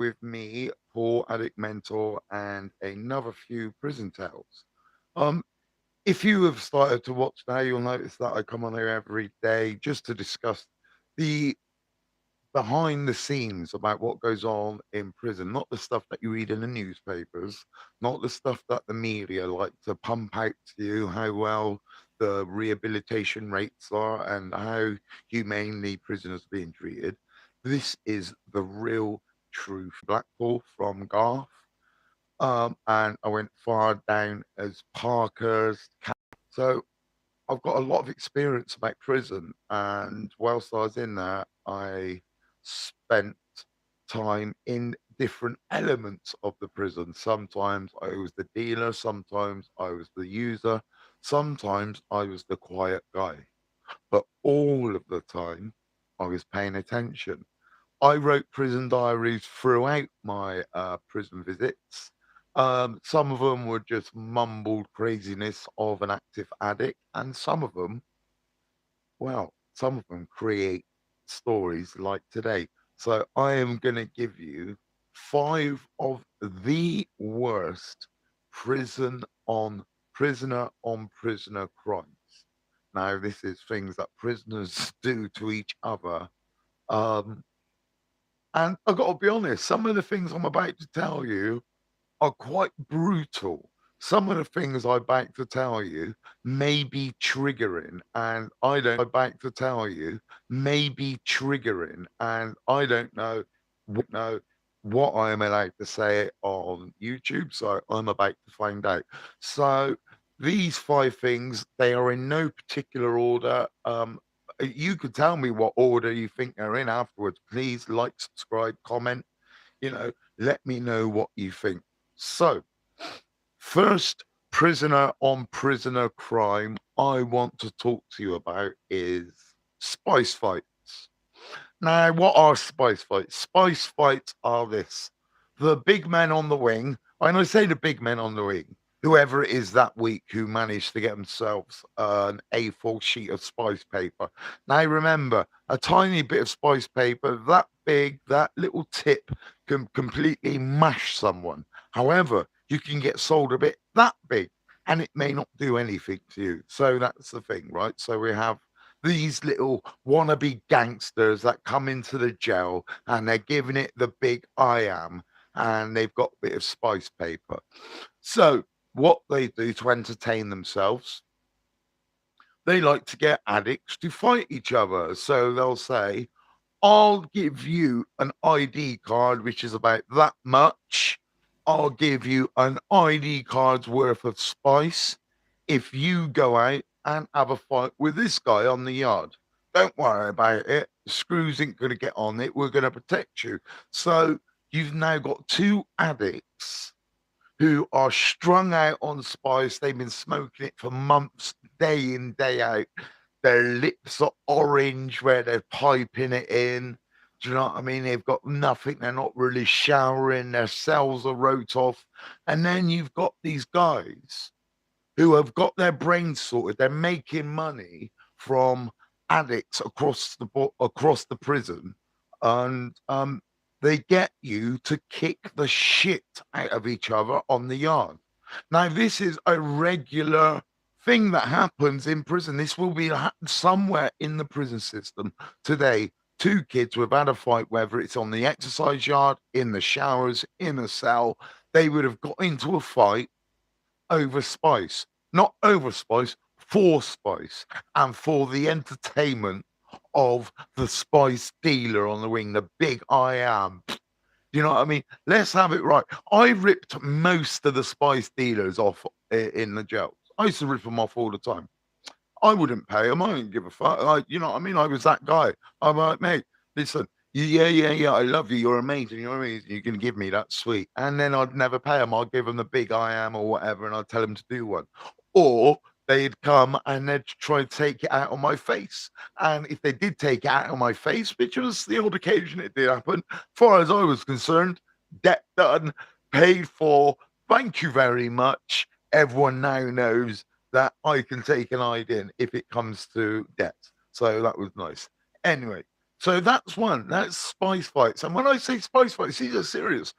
with me, Paul, Addict Mentor, and another few prison tales. Um, if you have started to watch now, you'll notice that I come on here every day just to discuss the behind the scenes about what goes on in prison, not the stuff that you read in the newspapers, not the stuff that the media like to pump out to you, how well the rehabilitation rates are and how humanely prisoners are being treated. This is the real truth. Blackpool from Garth. And I went far down as Parker's. So I've got a lot of experience about prison, and whilst I was in there, I spent time in different elements of the prison. Sometimes I was the dealer, sometimes I was the user, sometimes I was the quiet guy. But all of the time, I was paying attention. I wrote prison diaries throughout my prison visits. Some of them were just mumbled craziness of an active addict, and some of them, well, some of them create stories like today. So I am going to give you five of the worst prison on prisoner crimes. Now, this is things that prisoners do to each other. Um, and I've got to be honest, some of the things I'm about to tell you are quite brutal. Some of the things I'm about to tell you may be triggering, and I don't about to tell you may be triggering, and I don't know what I am allowed to say on YouTube, so I'm about to find out. So these five things, they are in no particular order. You could tell me what order you think they're in afterwards. Please like, subscribe, comment, let me know what you think. So, first prisoner on prisoner crime I want to talk to you about is spice fights. Now, what are spice fights? Spice fights are this: the big men on the wing, and I say the big men on the wing, whoever it is that week who managed to get themselves an A4 sheet of spice paper. Now, remember, a tiny bit of spice paper, that big, that little tip can completely mash someone. However, you can get sold a bit that big and it may not do anything to you. So that's the thing, right? So we have these little wannabe gangsters that come into the jail and they're giving it the big I am, and they've got a bit of spice paper. So, what they do to entertain themselves, they like to get addicts to fight each other. So, they'll say, I'll give you an ID card, which is about that much. I'll give you an ID card's worth of spice if you go out and have a fight with this guy on the yard. Don't worry about it. The screws ain't going to get on it. We're going to protect you. So you've now got two addicts who are strung out on spice. They've been smoking it for months, day in, day out. Their lips are orange where they're piping it in. Do you know what I mean? They've got nothing. They're not really showering. Their cells are wrote off. And then you've got these guys who have got their brains sorted. They're making money from addicts across the prison, and they get you to kick the shit out of each other on the yard. Now, this is a regular thing that happens in prison. This will be somewhere in the prison system today. Two kids who have had a fight, whether it's on the exercise yard, in the showers, in a cell, they would have got into a fight over spice, not over spice, for spice, and for the entertainment of the spice dealer on the wing, the big I am. You know what I mean? Let's have it right. I ripped most of the spice dealers off in the jails. I used to rip them off all the time. I wouldn't pay them. I didn't give a fuck. You know what I mean? I was that guy. I'm like, mate, listen, yeah. I love you. You're amazing. You're amazing. You can give me that sweet. And then I'd never pay them. I'd give them the big I am or whatever, and I'd tell them to do one. Or they'd come and they'd try to take it out on my face. And if they did take it out on my face, which was the odd occasion it did happen, as far as I was concerned, debt done, paid for. Thank you very much. Everyone now knows that I can take an ID in if it comes to debt. So that was nice. Anyway, So that's one. That's spice fights. And when I say spice fights, these are serious.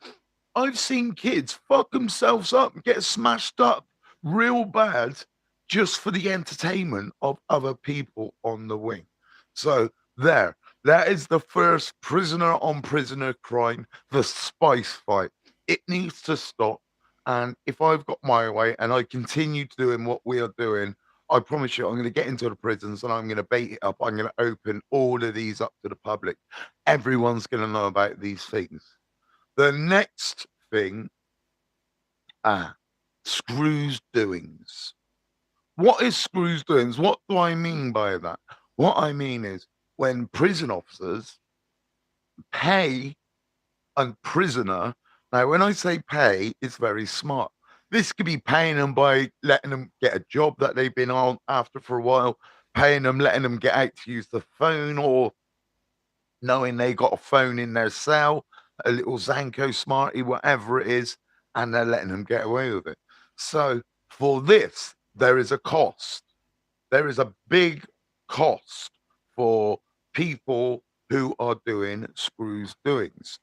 I've seen kids fuck themselves up and get smashed up real bad just for the entertainment of other people on the wing. So there, that is the first prisoner on prisoner crime, the spice fight. It needs to stop. And if I've got my way and I continue doing what we are doing, I promise you, I'm going to get into the prisons and I'm going to bait it up. I'm going to open all of these up to the public. Everyone's going to know about these things. The next thing, ah, Screw's doings. What is Screw's doings? What do I mean by that? What I mean is when prison officers pay a prisoner. Now, when I say pay, it's very smart. This could be paying them by letting them get a job that they've been on after for a while, paying them, letting them get out to use the phone, or knowing they got a phone in their cell, a little Zanko Smarty, whatever it is, and they're letting them get away with it. So for this, there is a cost. There is a big cost for people who are doing Screw's doings.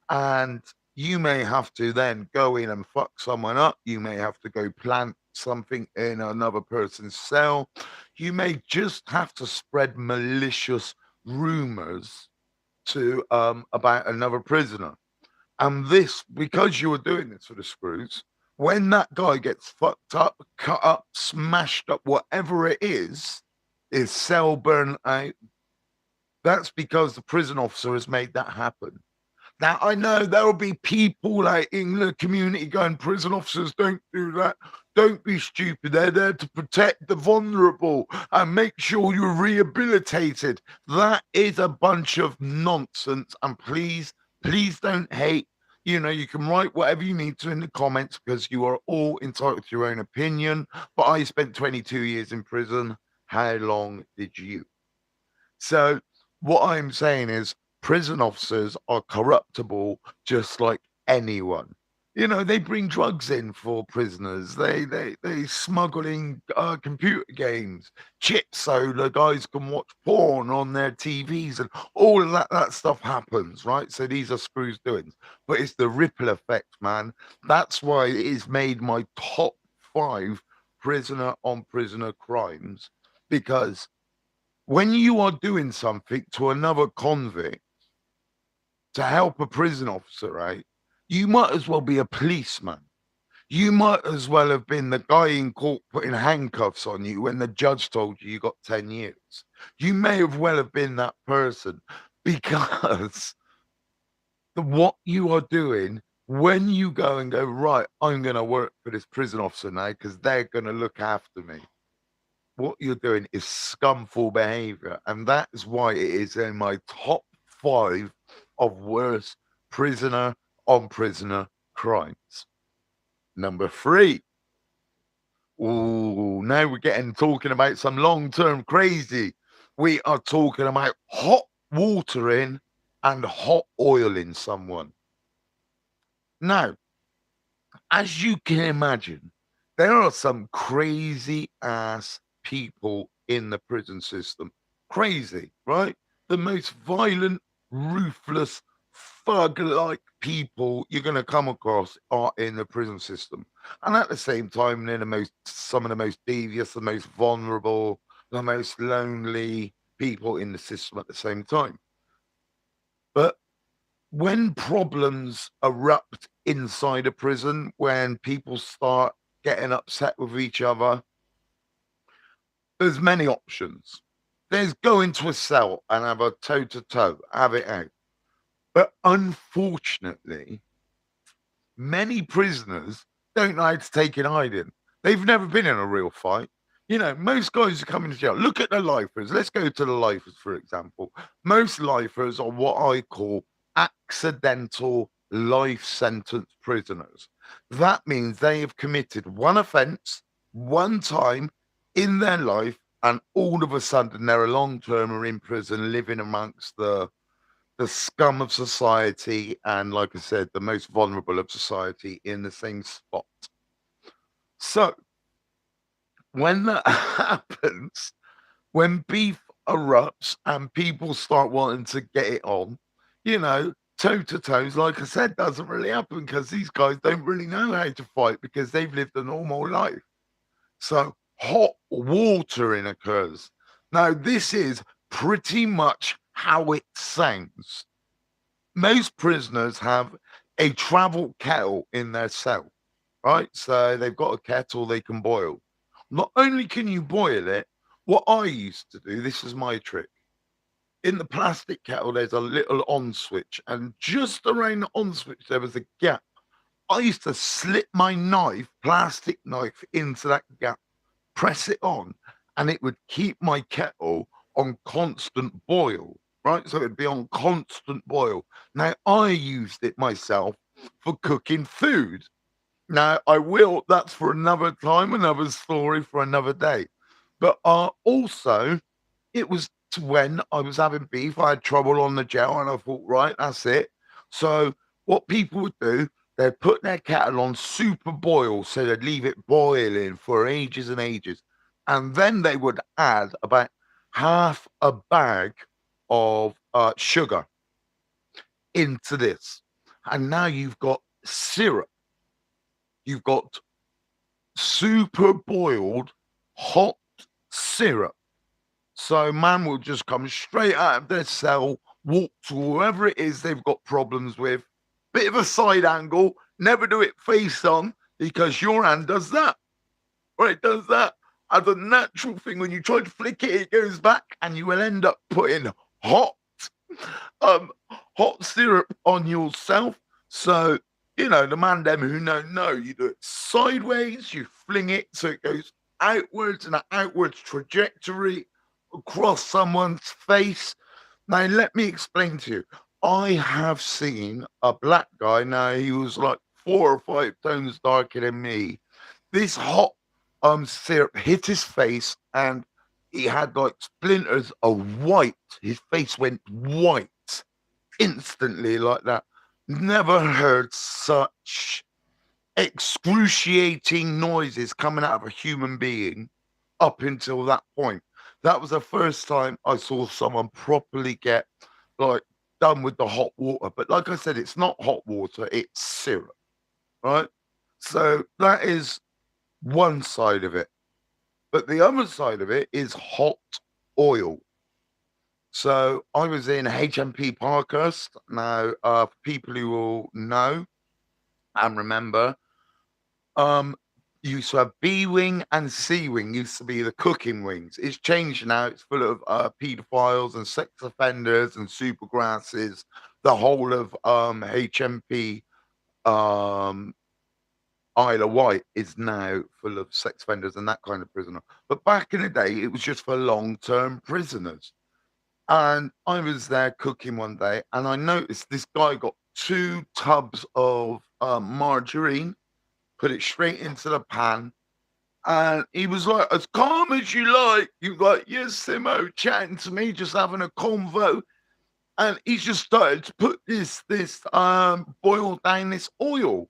And you may have to then go in and fuck someone up. You may have to go plant something in another person's cell. You may just have to spread malicious rumors to about another prisoner. And this, because you were doing this for the Screws, when that guy gets fucked up, cut up, smashed up, whatever it is, his cell burnt out, that's because the prison officer has made that happen. Now, I know there will be people like in the community going, prison officers don't do that. Don't be stupid. They're there to protect the vulnerable and make sure you're rehabilitated. That is a bunch of nonsense. And please, please don't hate. You know, you can write whatever you need to in the comments because you are all entitled to your own opinion. But I spent 22 years in prison. How long did you? So what I'm saying is prison officers are corruptible just like anyone. You know, they bring drugs in for prisoners. They smuggle in computer games, chips, so the guys can watch porn on their TVs, and all of that stuff happens, right? So these are Screw's doings, but it's the ripple effect, man. That's why it is made my top 5 prisoner on prisoner crimes, because when you are doing something to another convict to help a prison officer, right? You might as well be a policeman. You might as well have been the guy in court putting handcuffs on you when the judge told you you got 10 years. You may have well have been that person because what you are doing when you go and go, right, I'm going to work for this prison officer now because they're going to look after me. What you're doing is scumful behavior. And that is why it is in my top 5 of worst prisoner on prisoner crimes. Number 3. Ooh, now we're getting talking about some long term crazy. We are talking about hot watering and hot oiling someone. Now, as you can imagine, there are some crazy ass people in the prison system. Crazy, right? The most violent, ruthless, thug like people you're going to come across are in the prison system. And at the same time, they're some of the most devious, the most vulnerable, the most lonely people in the system at the same time. But when problems erupt inside a prison, when people start getting upset with each other, there's many options. There's go into a cell and have a toe to toe, have it out. But unfortunately, many prisoners don't know how to take it hiding. They've never been in a real fight. You know, most guys who come into jail, look at the lifers. Let's go to the lifers, for example. Most lifers are what I call accidental life sentence prisoners. That means they have committed one offense one time in their life, and all of a sudden they're a long termer in prison living amongst the scum of society and, like I said, the most vulnerable of society in the same spot. So when that happens, when beef erupts and people start wanting to get it on, toe to toes, like I said, doesn't really happen because these guys don't really know how to fight because they've lived a normal life. So hot watering occurs. Now, this is pretty much how it sounds. Most prisoners have a travel kettle in their cell, right? So they've got a kettle they can boil. Not only can you boil it, what I used to do, this is my trick. In the plastic kettle, there's a little on switch, and just around the on switch, there was a gap. I used to slip my knife, plastic knife, into that gap, press it on, and it would keep my kettle on constant boil, right? So it'd be on constant boil. Now, I used it myself for cooking food. Now, that's for another time, another story for another day. But also, it was when I was having beef, I had trouble on the gel, and I thought, right, that's it. So, what people would do, they'd put their kettle on super boil, so they'd leave it boiling for ages and ages. And then they would add about half a bag of sugar into this. And now you've got syrup. You've got super boiled hot syrup. So man will just come straight out of their cell, walk to whoever it is they've got problems with, bit of a side angle, never do it face on because your hand does that. Right, it does that as a natural thing. When you try to flick it, it goes back, and you will end up putting hot um hot syrup on yourself. So the man them who know, you do it sideways, you fling it so it goes outwards in an outwards trajectory across someone's face. Now let me explain to you. I have seen a black guy. Now he was like 4 or 5 tones darker than me. This hot syrup hit his face, and he had like splinters of white. His face went white instantly like that. Never heard such excruciating noises coming out of a human being up until that point. That was the first time I saw someone properly get like done with the hot water. But like I said, it's not hot water, it's syrup, right? So that is one side of it. But the other side of it is hot oil. So I was in HMP Parkhurst. Now, for people who will know and remember, um, you used to have B wing and C wing. Used to be the cooking wings. It's changed now. It's full of paedophiles and sex offenders and supergrasses. The whole of HMP um, Isle of Wight is now full of sex offenders and that kind of prisoner. But back in the day, it was just for long-term prisoners. And I was there cooking one day, and I noticed this guy got 2 tubs of margarine, put it straight into the pan, and he was like, as calm as you like. He was like, yes, Simmo, chatting to me, just having a convo. And he's just started to put this boil down this oil.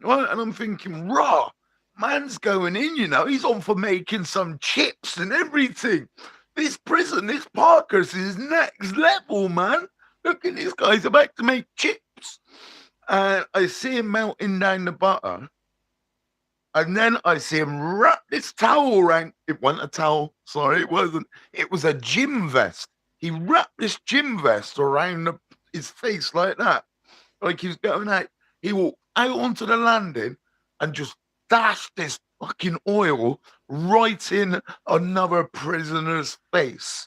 Right? And I'm thinking, raw, man's going in, he's on for making some chips and everything. This prison, this Parker's is next level, man. Look at this guy's about to make chips. And I see him melting down the butter. And then I see him wrap this towel around. It wasn't a towel. Sorry, it wasn't. It was a gym vest. He wrapped this gym vest around his face like that. Like he was going out. He walked out onto the landing and just dashed this fucking oil right in another prisoner's face.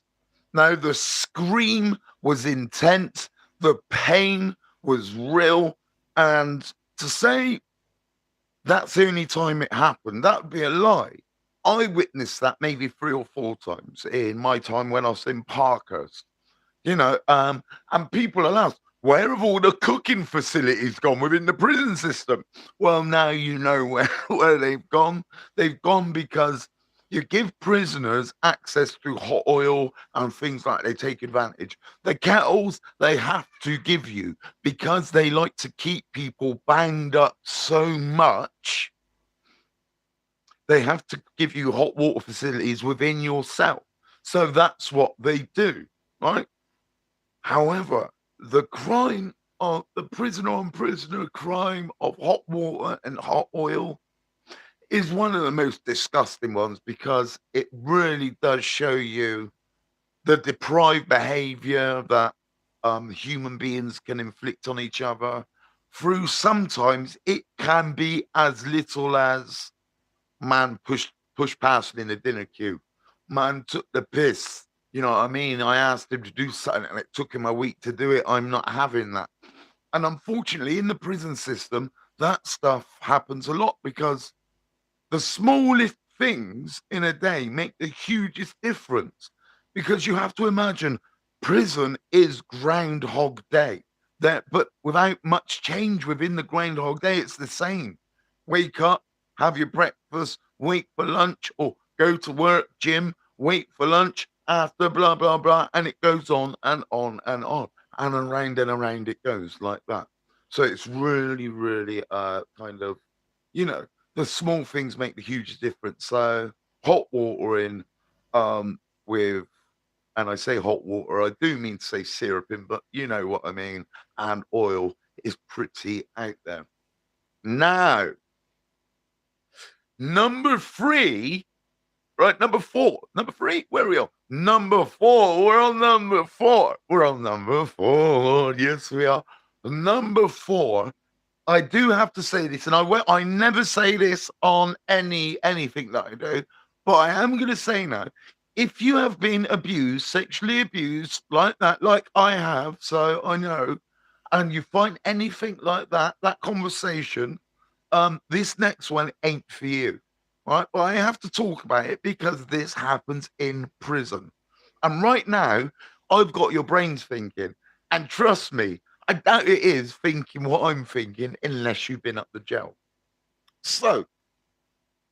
Now, the scream was intense, the pain was real, and to say that's the only time it happened, that would be a lie. I witnessed that maybe 3 or 4 times in my time when I was in Parkhurst. And people will ask, where have all the cooking facilities gone within the prison system? Well, now you know where they've gone. They've gone because you give prisoners access to hot oil and things like they take advantage. The kettles they have to give you because they like to keep people banged up so much. They have to give you hot water facilities within your cell. So that's what they do, right? However, the crime of the prisoner on prisoner crime of hot water and hot oil is one of the most disgusting ones because it really does show you the deprived behavior that human beings can inflict on each other through sometimes it can be as little as man pushed past me in the dinner queue. Man took the piss. You know what I mean? I asked him to do something and it took him a week to do it. I'm not having that. And unfortunately, in the prison system, that stuff happens a lot because the smallest things in a day make the hugest difference because you have to imagine prison is Groundhog Day. That, but without much change within the Groundhog Day, it's the same. Wake up, have your breakfast, wait for lunch, or go to work, gym, wait for lunch, after blah blah blah, and it goes on and on and on, and around it goes like that. So it's really, really kind of, you know, the small things make the huge difference. So hot water in with, and I say hot water, I do mean to say syruping, but you know what I mean, and oil is pretty out there. Now, number three, right? Number four. Number three, where are we on? Number four. We're on number four. We're on number four. Yes, we are. Number four, I do have to say this, and I never say this on anything that I do, but I am going to say now, if you have been abused, sexually abused like that, like I have, so I know, and you find anything like that, that conversation, this next one ain't for you, right? But I have to talk about it because this happens in prison, and right now, I've got your brains thinking, and trust me, I doubt it is thinking what I'm thinking unless you've been up the jail. So,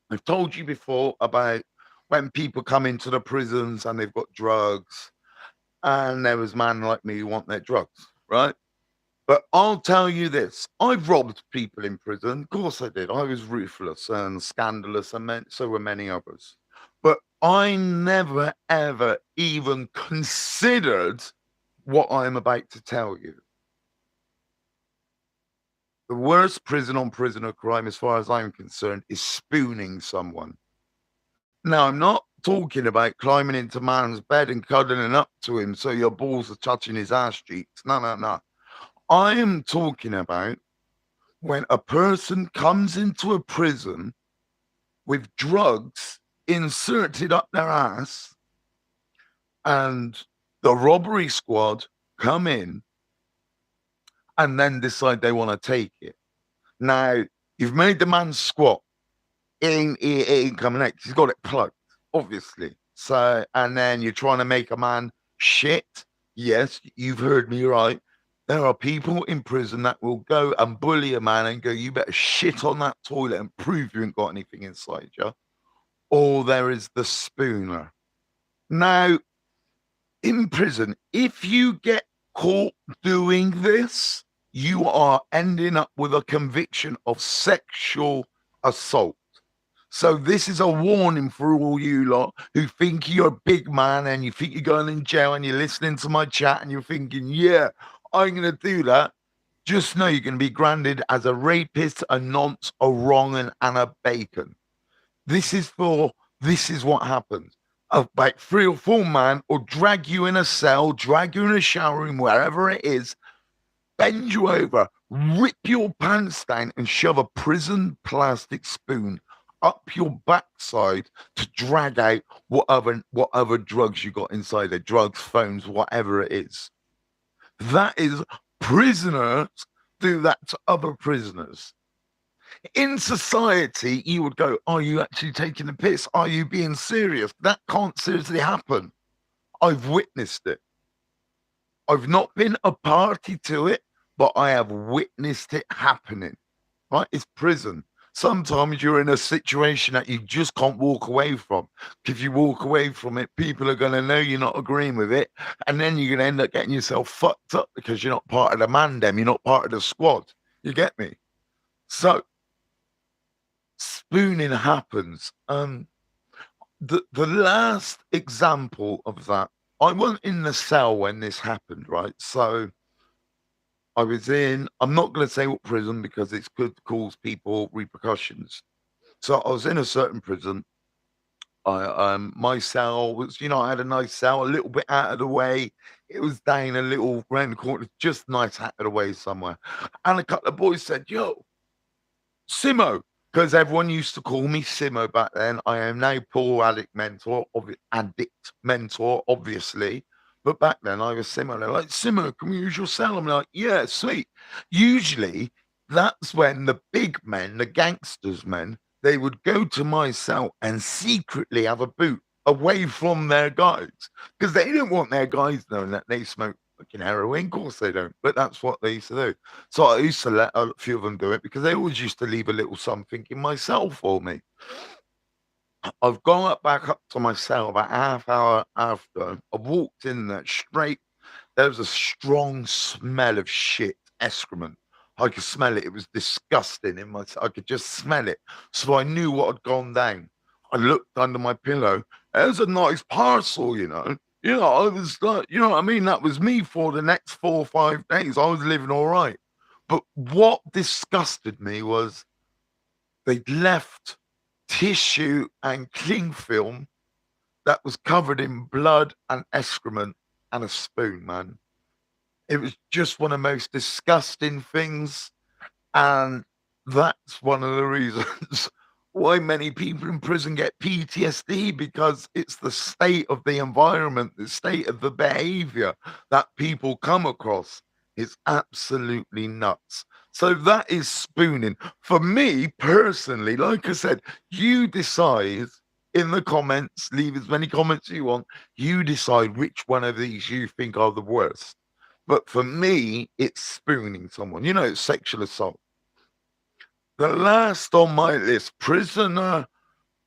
I've told you before about when people come into the prisons and they've got drugs, and there was man like me who want their drugs, right? But I'll tell you this: I've robbed people in prison. Of course, I did. I was ruthless and scandalous, and so were many others. But I never, ever even considered what I'm about to tell you. The worst prison on prisoner crime, as far as I'm concerned, is spooning someone. Now, I'm not talking about climbing into man's bed and cuddling up to him so your balls are touching his ass cheeks. No, no, no. I am talking about when a person comes into a prison with drugs inserted up their ass and the robbery squad come in and then decide they want to take it. Now, you've made the man squat. It ain't coming out. He's got it plugged, obviously. So, and then you're trying to make a man shit. Yes, you've heard me right. There are people in prison that will go and bully a man and go, "You better shit on that toilet and prove you ain't got anything inside you." Or there is the spooner. Now, in prison, if you get caught doing this, you are ending up with a conviction of sexual assault. So this is a warning for all you lot who think you're a big man and you think you're going in jail and you're listening to my chat and you're thinking, yeah, I'm going to do that. Just know you're going to be branded as a rapist, a nonce, a wrong and a bacon. This is for, this is what happens. About 3 or 4 men will drag you in a cell, drag you in a shower room, wherever it is, bend you over, rip your pants down, and shove a prison plastic spoon up your backside to drag out what other drugs you got inside there, drugs, phones, whatever it is. That is prisoners do that to other prisoners. In society, you would go, "Are you actually taking the piss? Are you being serious?" That can't seriously happen. I've witnessed it. I've not been a party to it, but I have witnessed it happening. Right? It's prison. Sometimes you're in a situation that you just can't walk away from. If you walk away from it, people are going to know you're not agreeing with it. And then you're going to end up getting yourself fucked up because you're not part of the mandem. You're not part of the squad. You get me? So spooning happens. the last example of that, I wasn't in the cell when this happened, right? So I was in, I'm not going to say what prison because it could cause people repercussions. So I was in a certain prison. My cell was, I had a nice cell, a little bit out of the way. It was down a little round the corner, just nice out of the way somewhere. And a couple of boys said, "Yo, Simmo," because everyone used to call me Simmo back then. I am now Paul Addict Mentor, obviously. But back then I was Simmo. They're like, "Simmo, can we use your cell?" I'm like, "Yeah, sweet." Usually that's when the big men, the gangsters men, they would go to my cell and secretly have a boot away from their guys because they didn't want their guys knowing that they smoke fucking heroin. Of course they don't, but that's what they used to do. So I used to let a few of them do it because they always used to leave a little something in my cell for me. I've gone back up to my cell about half hour after. I walked in there straight. There was a strong smell of shit, excrement. I could smell it. It was disgusting in my. I could just smell it. So I knew what had gone down. I looked under my pillow. There's a nice parcel, you know. I was like, you know what I mean? That was me for the next 4 or 5 days. I was living all right. But what disgusted me was they'd left tissue and cling film that was covered in blood and excrement and a spoon, man. It was just one of the most disgusting things. And that's one of the reasons why many people in prison get PTSD because it's the state of the environment, the state of the behavior that people come across. It's absolutely nuts. So that is spooning. For me personally, like I said, you decide in the comments, leave as many comments as you want. You decide which one of these you think are the worst. But for me, it's spooning someone. It's sexual assault. The last on my list, prisoner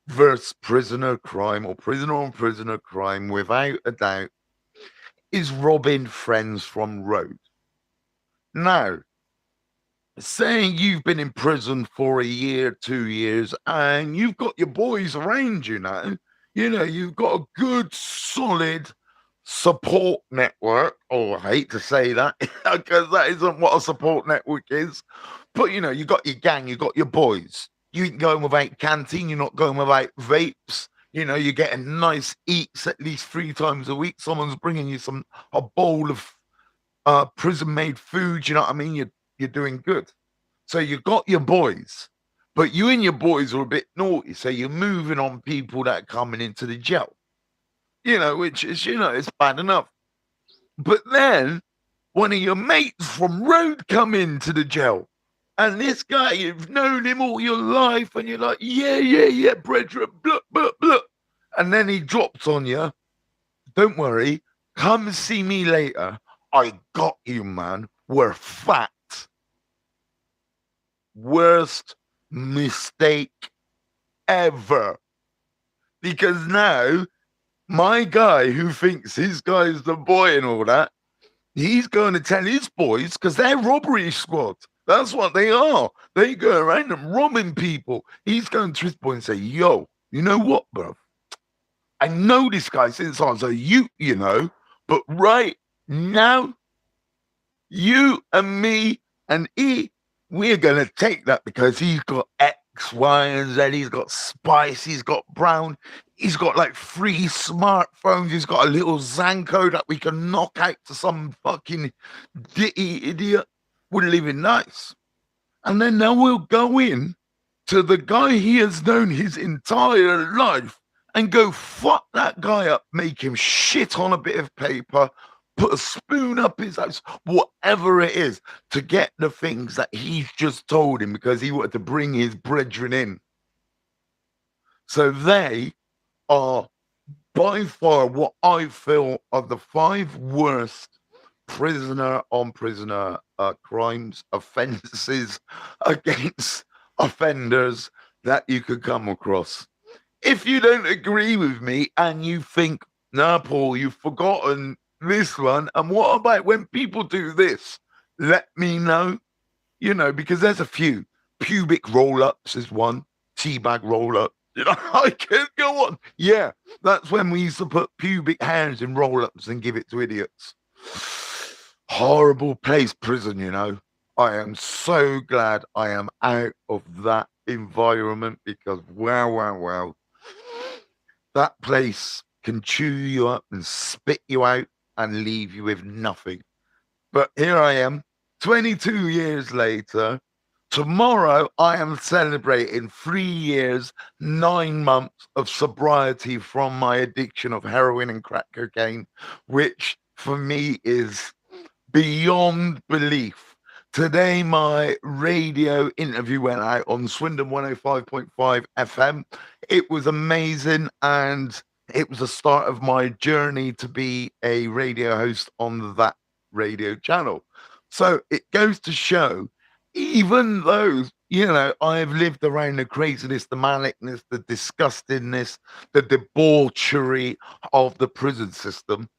versus prisoner crime or prisoner on prisoner crime, without a doubt, is robbing friends from road. Now, saying you've been in prison for a year, 2 years, and you've got your boys around you now, you've got a good, solid support network. Oh, I hate to say that because that isn't what a support network is. But you got your gang, you got your boys. You ain't going without canteen, you're not going without vapes. You're getting nice eats at least 3 times a week. Someone's bringing you a bowl of prison made food. You know what I mean? You're doing good. So you got your boys, but you and your boys are a bit naughty. So you're moving on people that are coming into the jail. Which is it's bad enough. But then one of your mates from road come into the jail. And this guy, you've known him all your life, and you're like, yeah, yeah, yeah, brethren, blah, blah, blah. And then he drops on you. Don't worry, come see me later. I got you, man. We're fat. Worst mistake ever. Because now, my guy who thinks his guy's the boy and all that, he's going to tell his boys because they're robbery squad. That's what they are. They go around and robbing people. He's going to his boy and say, "Yo, you know what, bro? I know this guy since I was a youth, but right now, you and me and E, we're going to take that because he's got X, Y, and Z. He's got Spice. He's got Brown. He's got like 3 smartphones. He's got a little Zanko that we can knock out to some fucking ditty idiot. We're living nice." And then now we'll go in to the guy he has known his entire life and go fuck that guy up, make him shit on a bit of paper, put a spoon up his ass, whatever it is, to get the things that he's just told him because he wanted to bring his brethren in. So they are by far what I feel are the 5 worst prisoner on prisoner crimes, offenses against offenders that you could come across. If you don't agree with me and you think, "Nah, Paul, you've forgotten this one, and what about when people do this?" Let me know, because there's a few. Pubic roll ups is one, teabag roll up. You know, I could go on. Yeah, that's when we used to put pubic hairs in roll-ups and give it to idiots. Horrible place, prison, you know. I am so glad I am out of that environment because wow, wow, wow. That place can chew you up and spit you out and leave you with nothing. But here I am, 22 years later. Tomorrow, I am celebrating 3 years, 9 months of sobriety from my addiction of heroin and crack cocaine, which for me is beyond belief. Today, my radio interview went out on Swindon 105.5 FM. It was amazing, and it was the start of my journey to be a radio host on that radio channel. So it goes to show, even though, I've lived around the craziness, the manicness, the disgustingness, the debauchery of the prison system,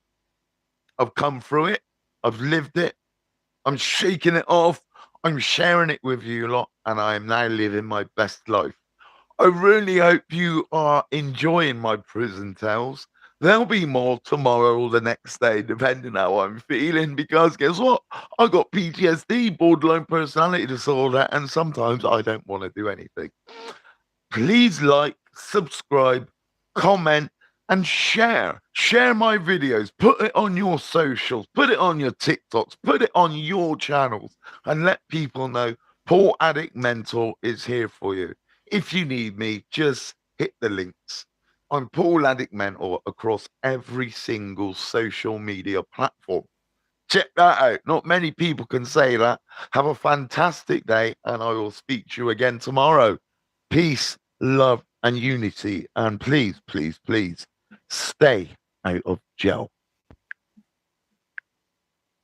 I've come through it, I've lived it, I'm shaking it off. I'm sharing it with you lot, and I am now living my best life. I really hope you are enjoying my prison tales. There'll be more tomorrow or the next day, depending how I'm feeling, because guess what? I got PTSD, borderline personality disorder, and sometimes I don't want to do anything. Please like, subscribe, comment, and share. Share my videos. Put it on your socials. Put it on your TikToks. Put it on your channels and let people know Paul Addict Mentor is here for you. If you need me, just hit the links. I'm Paul Addict Mentor across every single social media platform. Check that out. Not many people can say that. Have a fantastic day, and I will speak to you again tomorrow. Peace, love, and unity. And please, please, please stay out of jail.